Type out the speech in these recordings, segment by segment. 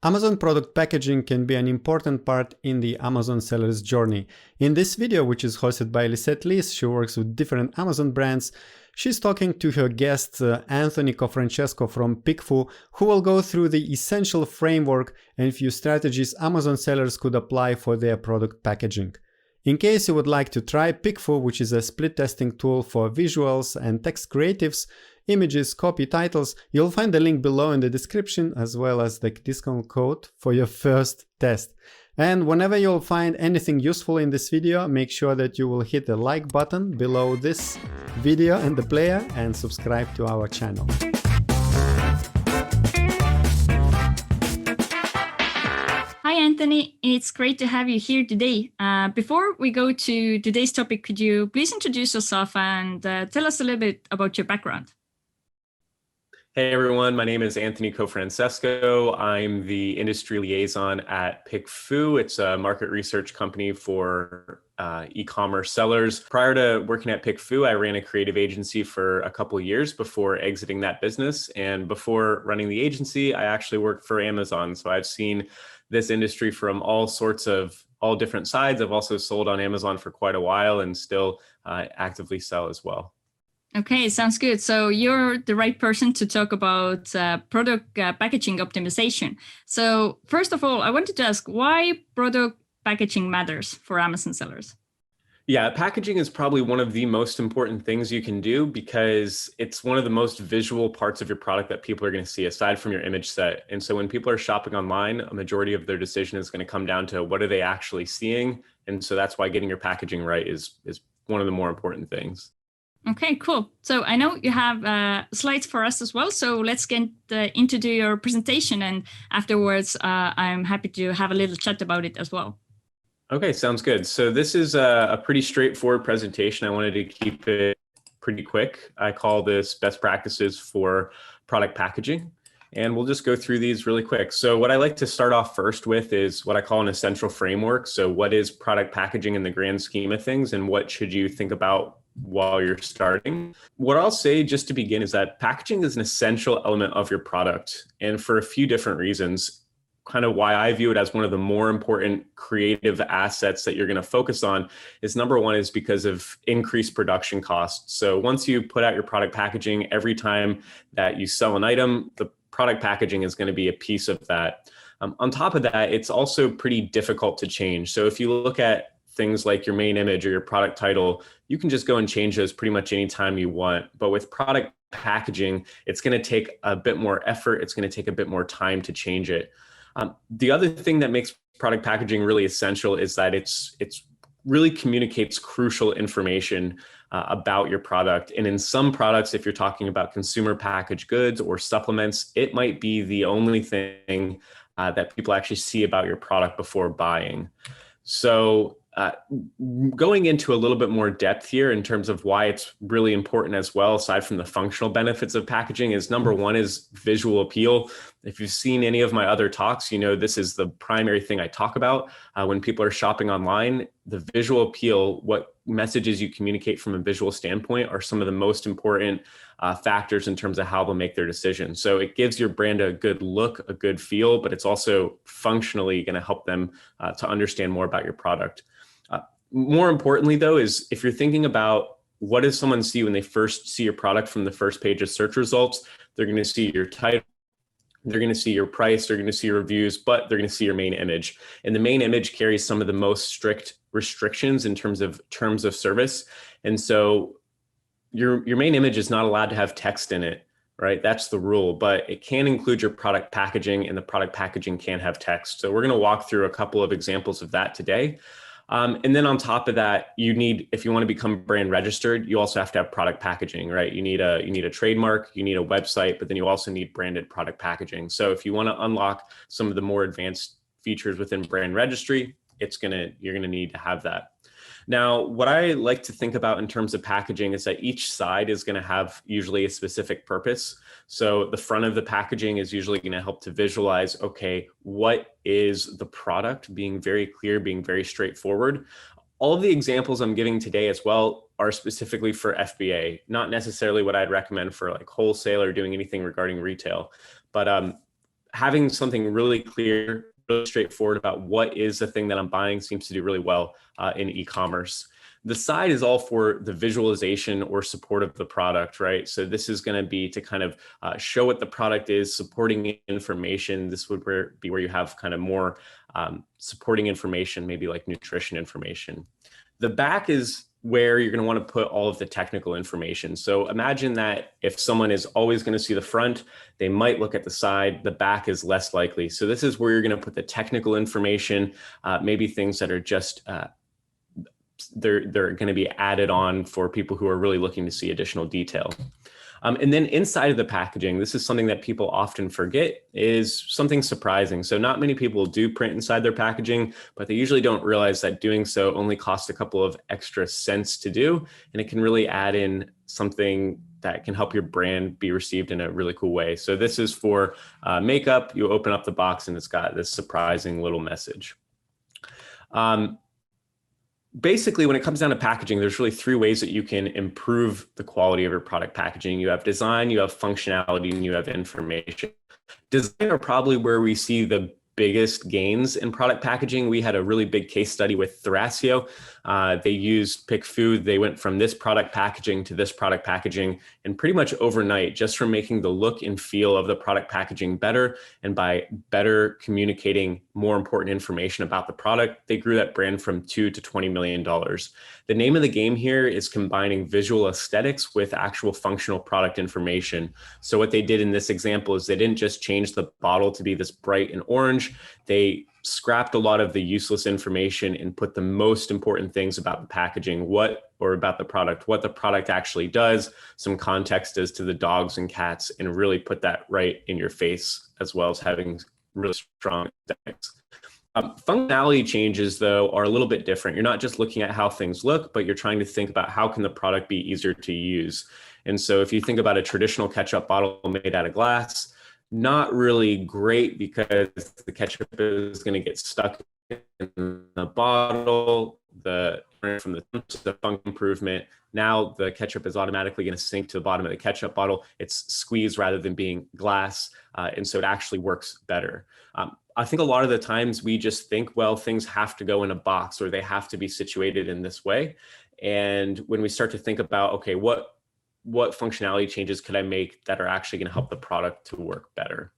Amazon product packaging can be an important part in the Amazon seller's journey. In this video, which is hosted by Lisette Lees, she works with different Amazon brands. She's talking to her guest, Anthony Cofrancesco from PickFu, who will go through the essential framework and few strategies Amazon sellers could apply for their product packaging. In case you would like to try PickFu, which is a split testing tool for visuals and text creatives, images, copy, titles, you'll find the link below in the description as well as the discount code for your first test. And whenever you'll find anything useful in this video, make sure that you will hit the like button below this video and the player and subscribe to our channel. Hi, Anthony. It's great to have you here today. Before we go to today's topic, could you please introduce yourself and tell us a little bit about your background? Hey everyone, my name is Anthony Cofrancesco. I'm the industry liaison at PickFu. It's a market research company for e-commerce sellers. Prior to working at PickFu, I ran a creative agency for a couple of years before exiting that business. And before running the agency, I actually worked for Amazon. So I've seen this industry from all different sides. I've also sold on Amazon for quite a while and still actively sell as well. Okay, sounds good. So you're the right person to talk about product packaging optimization. So first of all, I wanted to ask why product packaging matters for Amazon sellers. Yeah, packaging is probably one of the most important things you can do because it's one of the most visual parts of your product that people are going to see aside from your image set. And so when people are shopping online, a majority of their decision is going to come down to what are they actually seeing. And so that's why getting your packaging right is one of the more important things. Okay, cool. So I know you have slides for us as well. So let's get into your presentation. And afterwards, I'm happy to have a little chat about it as well. Okay, sounds good. So this is a pretty straightforward presentation. I wanted to keep it pretty quick. I call this best practices for product packaging. And we'll just go through these really quick. So what I like to start off first with is what I call an essential framework. So what is product packaging in the grand scheme of things and what should you think about while you're starting? What I'll say just to begin is that packaging is an essential element of your product. And for a few different reasons, kind of why I view it as one of the more important creative assets that you're going to focus on is number one is because of increased production costs. So once you put out your product packaging, every time that you sell an item, the product packaging is going to be a piece of that. On top of that, it's also pretty difficult to change. So if you look at things like your main image or your product title, you can just go and change those pretty much anytime you want. But with product packaging, it's going to take a bit more effort. It's going to take a bit more time to change it. The other thing that makes product packaging really essential is that it's really communicates crucial information about your product. And in some products, if you're talking about consumer packaged goods or supplements, it might be the only thing that people actually see about your product before buying. So going into a little bit more depth here in terms of why it's really important as well, aside from the functional benefits of packaging, is number one is visual appeal. If you've seen any of my other talks, you know this is the primary thing I talk about when people are shopping online. The visual appeal, what messages you communicate from a visual standpoint are some of the most important factors in terms of how they'll make their decision. So it gives your brand a good look, a good feel, but it's also functionally going to help them to understand more about your product. More importantly, though, is if you're thinking about what does someone see when they first see your product from the first page of search results, they're going to see your title, they're going to see your price, they're going to see your reviews, but they're going to see your main image. And the main image carries some of the most strict restrictions in terms of service. And so your main image is not allowed to have text in it, right? That's the rule, but it can include your product packaging and the product packaging can have text. So we're going to walk through a couple of examples of that today. And then on top of that, you need, if you want to become brand registered, you also have to have product packaging, right? You need a trademark, you need a website, but then you also need branded product packaging. So if you want to unlock some of the more advanced features within brand registry, you're going to need to have that. Now, what I like to think about in terms of packaging is that each side is going to have usually a specific purpose. So the front of the packaging is usually going to help to visualize, okay, what is the product, being very clear, being very straightforward. All of the examples I'm giving today as well are specifically for FBA, not necessarily what I'd recommend for like wholesale or doing anything regarding retail. But having something really clear, really straightforward about what is the thing that I'm buying seems to do really well in e-commerce. The side is all for the visualization or support of the product, right? So this is going to be to kind of show what the product is, supporting information. This would be where you have kind of more supporting information, maybe like nutrition information. The back is where you're going to want to put all of the technical information. So imagine that if someone is always going to see the front, they might look at the side, the back is less likely. So this is where you're going to put the technical information, maybe things that are just, they're going to be added on for people who are really looking to see additional detail. And then inside of the packaging, this is something that people often forget, is something surprising. So not many people do print inside their packaging, but they usually don't realize that doing so only costs a couple of extra cents to do. And it can really add in something that can help your brand be received in a really cool way. So this is for makeup. You open up the box and it's got this surprising little message. Basically, when it comes down to packaging, there's really three ways that you can improve the quality of your product packaging. You have design, you have functionality, and you have information. Design are probably where we see the biggest gains in product packaging. We had a really big case study with Thrasio. They used PickFu. They went from this product packaging to this product packaging, and pretty much overnight, just from making the look and feel of the product packaging better, and by better communicating more important information about the product, they grew that brand from $2 to $20 million. The name of the game here is combining visual aesthetics with actual functional product information. So what they did in this example is they didn't just change the bottle to be this bright and orange. They scrapped a lot of the useless information and put the most important things about the packaging, about the product, what the product actually does, some context as to the dogs and cats, and really put that right in your face, as well as having really strong aesthetics. Functionality changes, though, are a little bit different. You're not just looking at how things look, but you're trying to think about how can the product be easier to use. And so if you think about a traditional ketchup bottle made out of glass, not really great because the ketchup is going to get stuck in the bottle. From the funk improvement, now the ketchup is automatically going to sink to the bottom of the ketchup bottle. It's squeezed rather than being glass, and so it actually works better. I think a lot of the times we just think, well, things have to go in a box or they have to be situated in this way. And when we start to think about, okay, what functionality changes could I make that are actually going to help the product to work better?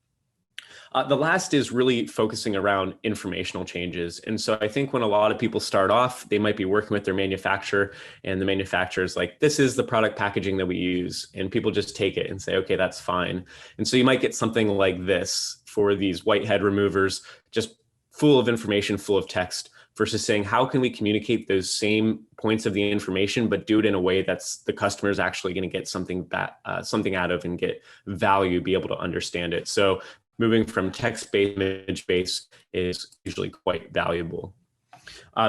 The last is really focusing around informational changes. And so I think when a lot of people start off, they might be working with their manufacturer, and the manufacturer is like, this is the product packaging that we use. And people just take it and say, okay, that's fine. And so you might get something like this for these whitehead removers, just full of information, full of text, versus saying, how can we communicate those same points of the information, but do it in a way that's the customer is actually going to get something out of and get value, be able to understand it. So moving from text-based, image-based is usually quite valuable.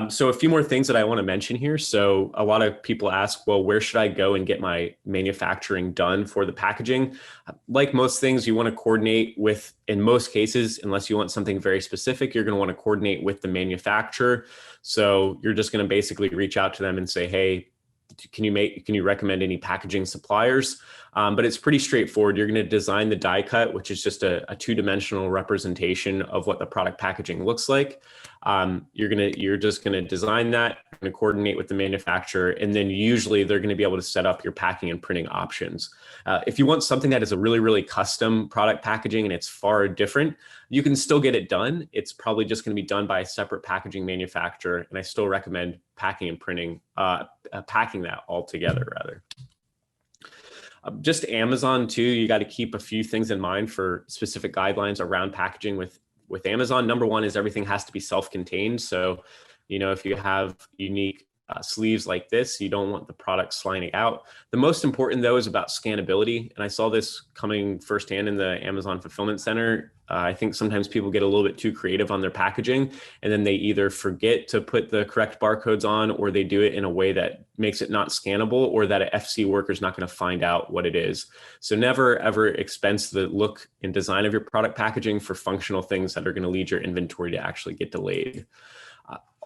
So a few more things that I want to mention here. So a lot of people ask, well, where should I go and get my manufacturing done for the packaging? Like most things, you want to coordinate with, in most cases, unless you want something very specific, you're going to want to coordinate with the manufacturer. So you're just going to basically reach out to them and say, hey, can you recommend any packaging suppliers? But it's pretty straightforward. You're going to design the die cut, which is just a two-dimensional representation of what the product packaging looks like. You're just going to design that, you're going to coordinate with the manufacturer, and then usually they're going to be able to set up your packing and printing options. If you want something that is a really, really custom product packaging and it's far different, you can still get it done. It's probably just going to be done by a separate packaging manufacturer, and I still recommend packing and printing, packing that all together rather. Just Amazon too, you got to keep a few things in mind for specific guidelines around packaging with Amazon. Number one is everything has to be self-contained. So, if you have unique sleeves like this, you don't want the product sliding out. The most important though is about scannability. And I saw this coming firsthand in the Amazon fulfillment center. I think sometimes people get a little bit too creative on their packaging, and then they either forget to put the correct barcodes on, or they do it in a way that makes it not scannable, or that an FC worker is not going to find out what it is. So never ever expense the look and design of your product packaging for functional things that are going to lead your inventory to actually get delayed.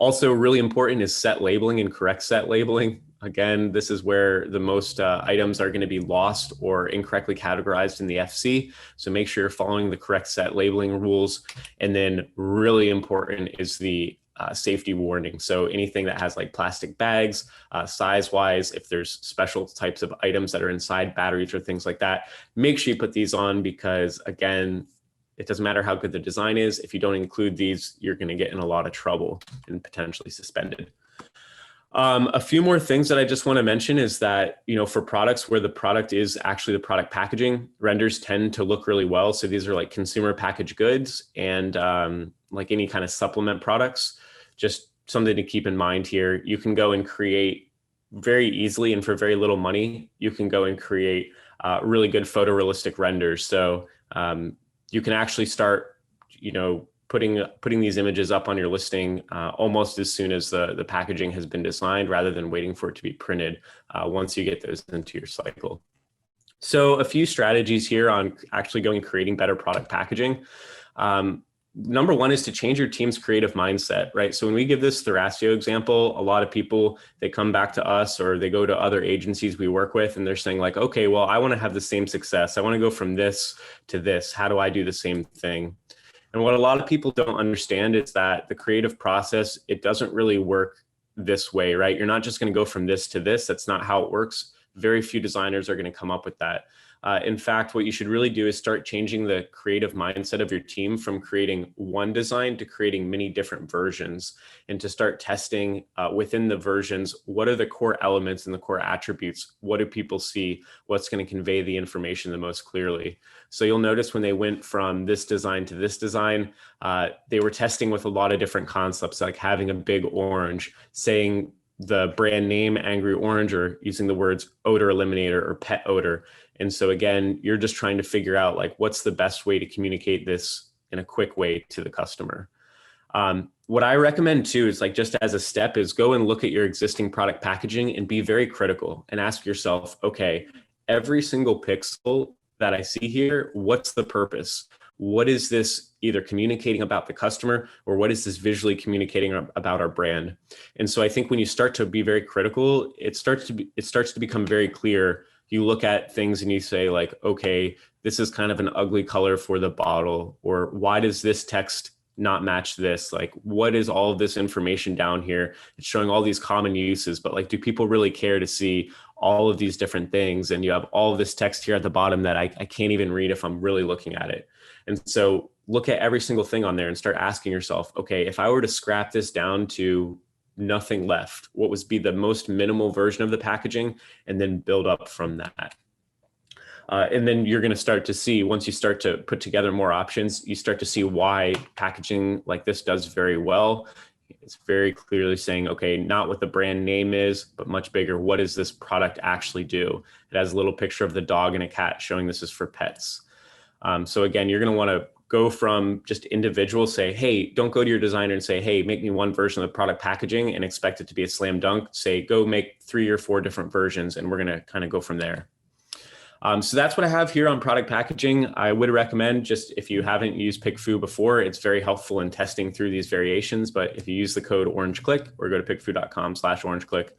Also really important is set labeling and correct set labeling. Again, this is where the most items are going to be lost or incorrectly categorized in the FC. So make sure you're following the correct set labeling rules. And then really important is the safety warning. So anything that has like plastic bags, size-wise, if there's special types of items that are inside batteries or things like that, make sure you put these on, because again, it doesn't matter how good the design is. If you don't include these, you're going to get in a lot of trouble and potentially suspended. A few more things that I just want to mention is that, you know, for products where the product is actually the product packaging, renders tend to look really well. So these are like consumer packaged goods and like any kind of supplement products. Just something to keep in mind here. You can go and create very easily, and for very little money, you can go and create really good photorealistic renders. So you can actually start, you know, putting these images up on your listing almost as soon as the packaging has been designed, rather than waiting for it to be printed once you get those into your cycle. So a few strategies here on actually going and creating better product packaging. Number one is to change your team's creative mindset, right? So when we give this Thrasio example, a lot of people, they come back to us or they go to other agencies we work with and they're saying like, okay, well, I want to have the same success. I want to go from this to this. How do I do the same thing? And what a lot of people don't understand is that the creative process, it doesn't really work this way, right? You're not just going to go from this to this. That's not how it works. Very few designers are going to come up with that. In fact, what you should really do is start changing the creative mindset of your team from creating one design to creating many different versions, and to start testing within the versions, what are the core elements and the core attributes? What do people see? What's going to convey the information the most clearly? So you'll notice when they went from this design to this design, they were testing with a lot of different concepts, like having a big orange, saying the brand name Angry Orange, or using the words odor eliminator or pet odor. And so again, you're just trying to figure out like, what's the best way to communicate this in a quick way to the customer. What I recommend too is, like, just as a step, is go and look at your existing product packaging and be very critical and ask yourself, okay, every single pixel that I see here, what's the purpose? What is this either communicating about the customer, or what is this visually communicating about our brand? And so I think when you start to be very critical, it starts to become very clear. You look at things and you say like, okay, this is kind of an ugly color for the bottle, or why does this text not match this? Like, what is all of this information down here? It's showing all these common uses, but like, do people really care to see all of these different things? And you have all of this text here at the bottom that I can't even read if I'm really looking at it. And so look at every single thing on there and start asking yourself, okay, if I were to scrap this down to nothing left, what would be the most minimal version of the packaging, and then build up from that. And then you're going to start to see, once you start to put together more options, you start to see why packaging like this does very well. It's very clearly saying, okay, not what the brand name is, but much bigger. What does this product actually do? It has a little picture of the dog and a cat showing this is for pets. So again, you're going to want to go from just individual, say, hey, don't go to your designer and say, hey, make me one version of the product packaging and expect it to be a slam dunk. Say, go make 3 or 4 different versions, and we're going to kind of go from there. So that's what I have here on product packaging. I would recommend, just if you haven't used PickFu before, it's very helpful in testing through these variations. But if you use the code OrangeClick or go to pickfu.com/orangeclick,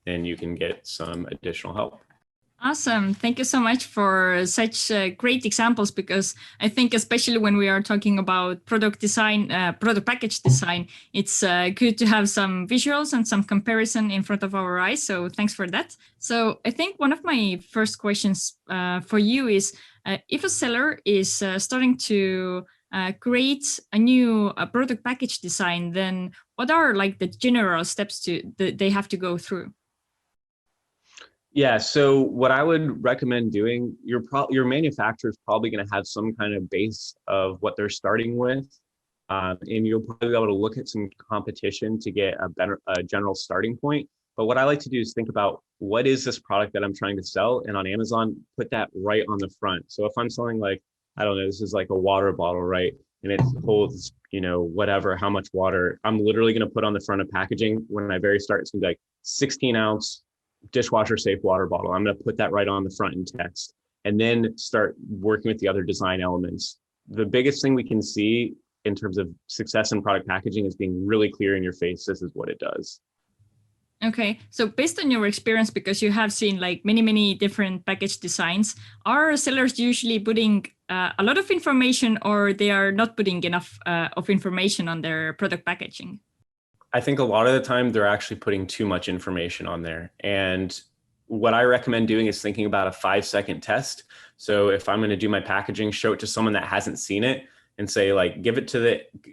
then you can get some additional help. Awesome. Thank you so much for such great examples, because I think especially when we are talking about product design, product package design, it's good to have some visuals and some comparison in front of our eyes. So thanks for that. So I think one of my first questions for you is, if a seller is starting to create a new product package design, then what are like the general steps that they have to go through? Yeah, so what I would recommend doing, your manufacturer is probably going to have some kind of base of what they're starting with, and you'll probably be able to look at some competition to get a general starting point. But what I like to do is think about, what is this product that I'm trying to sell? And on Amazon, put that right on the front. So if I'm selling, like, I don't know, this is like a water bottle, right? And it holds, you know, whatever, how much water, I'm literally going to put on the front of packaging. When I very start, it's going to be like 16-ounce dishwasher safe water bottle. I'm going to put that right on the front in text, and then start working with the other design elements. The biggest thing we can see in terms of success in product packaging is being really clear in your face. This is what it does. Okay, so based on your experience, because you have seen like many different package designs, are sellers usually putting a lot of information, or they are not putting enough of information on their product packaging? I think a lot of the time they're actually putting too much information on there. And what I recommend doing is thinking about a 5-second test. So if I'm going to do my packaging, show it to someone that hasn't seen it and say, like,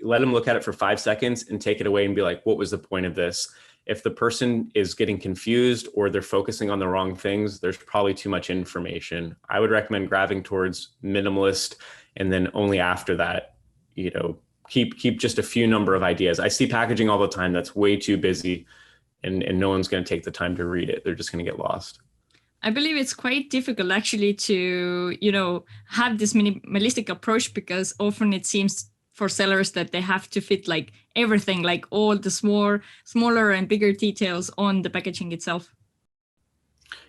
let them look at it for 5 seconds and take it away and be like, what was the point of this? If the person is getting confused or they're focusing on the wrong things, there's probably too much information. I would recommend grabbing towards minimalist, and then only after that, keep just a few number of ideas. I see packaging all the time that's way too busy, and no one's going to take the time to read it. They're just going to get lost. I believe it's quite difficult actually to, have this minimalistic approach, because often it seems for sellers that they have to fit like everything, like all the smaller and bigger details on the packaging itself.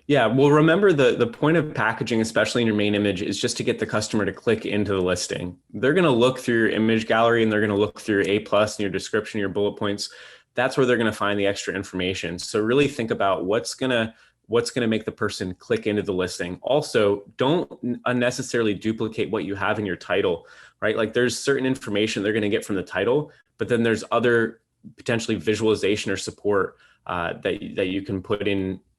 Yeah, well, remember the point of packaging, especially in your main image, is just to get the customer to click into the listing. They're going to look through your image gallery, and they're going to look through A+ and your description, your bullet points. That's where they're going to find the extra information. So really think about what's going to make the person click into the listing. Also, don't unnecessarily duplicate what you have in your title, right? Like there's certain information they're going to get from the title, but then there's other potentially visualization or support that you can put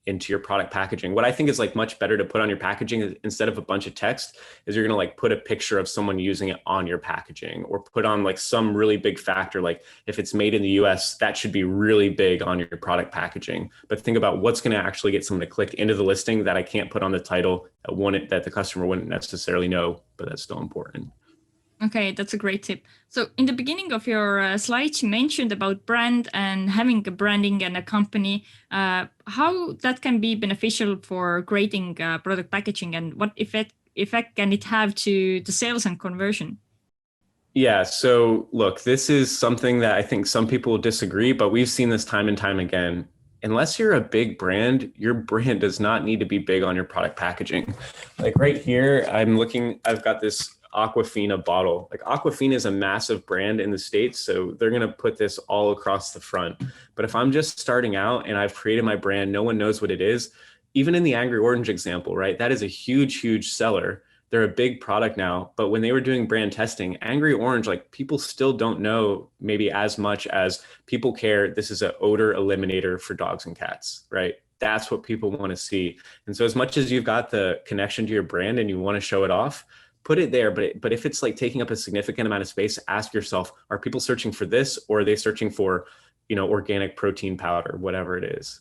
into your product packaging. What I think is like much better to put on your packaging instead of a bunch of text is you're going to like put a picture of someone using it on your packaging, or put on like some really big factor. Like if it's made in the US, that should be really big on your product packaging. But think about what's going to actually get someone to click into the listing that I can't put on the title, that the customer wouldn't necessarily know, but that's still important. Okay, that's a great tip. So in the beginning of your slides, you mentioned about brand and having a branding and a company, how that can be beneficial for creating product packaging, and what effect can it have to the sales and conversion? Yeah, so look, this is something that I think some people disagree, but we've seen this time and time again. Unless you're a big brand, your brand does not need to be big on your product packaging. Like right here, I've got this Aquafina bottle. Like Aquafina is a massive brand in the States, so they're going to put this all across the front. But if I'm just starting out and I've created my brand, no one knows what it is. Even in the Angry Orange example, right? That is a huge seller. They're a big product now, but when they were doing brand testing, Angry Orange, like people still don't know maybe as much as people care. This is an odor eliminator for dogs and cats, right? That's what people want to see. And so as much as you've got the connection to your brand and you want to show it off, put it there. But if it's like taking up a significant amount of space, ask yourself, are people searching for this, or are they searching for, organic protein powder, whatever it is?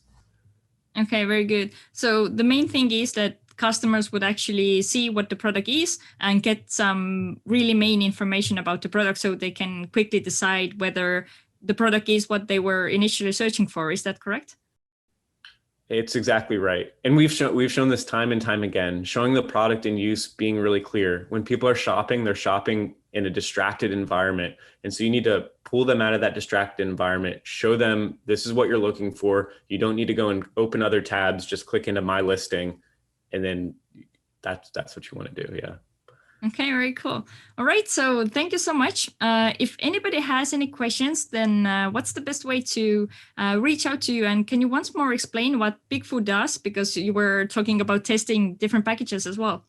Okay, very good. So the main thing is that customers would actually see what the product is and get some really main information about the product, so they can quickly decide whether the product is what they were initially searching for. Is that correct? It's exactly right. And we've shown this time and time again, showing the product in use, being really clear. When people are shopping, they're shopping in a distracted environment. And so you need to pull them out of that distracted environment, show them this is what you're looking for. You don't need to go and open other tabs, just click into my listing. And then that's what you want to do. Yeah. Okay, very cool. All right, so thank you so much. If anybody has any questions, then what's the best way to reach out to you? And can you once more explain what PickFu does? Because you were talking about testing different packages as well.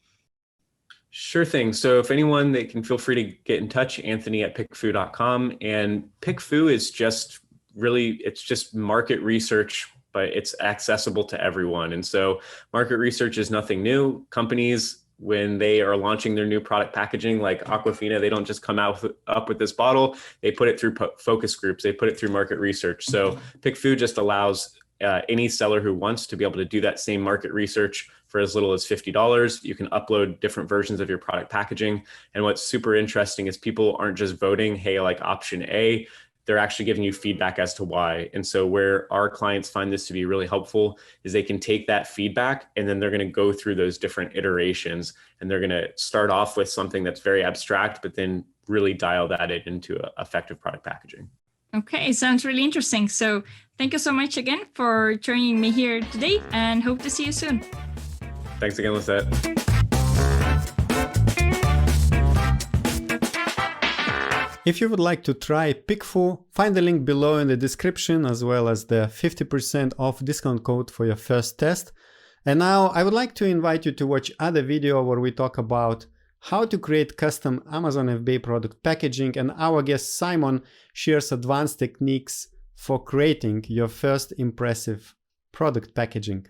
Sure thing. So if anyone, they can feel free to get in touch, Anthony@pickfu.com. And PickFu is just it's just market research, but it's accessible to everyone. And so market research is nothing new. Companies, when they are launching their new product packaging, like Aquafina, they don't just come up with this bottle. They put it through focus groups. They put it through market research. So PickFu just allows any seller who wants to be able to do that same market research for as little as $50. You can upload different versions of your product packaging. And what's super interesting is people aren't just voting, hey, I like option A. They're actually giving you feedback as to why. And so where our clients find this to be really helpful is they can take that feedback and then they're going to go through those different iterations, and they're going to start off with something that's very abstract, but then really dial that into effective product packaging. Okay, sounds really interesting. So thank you so much again for joining me here today, and hope to see you soon. Thanks again, Lisette. If you would like to try PickFu, find the link below in the description as well as the 50% off discount code for your first test. And now I would like to invite you to watch other video where we talk about how to create custom Amazon FBA product packaging, and our guest Simon shares advanced techniques for creating your first impressive product packaging.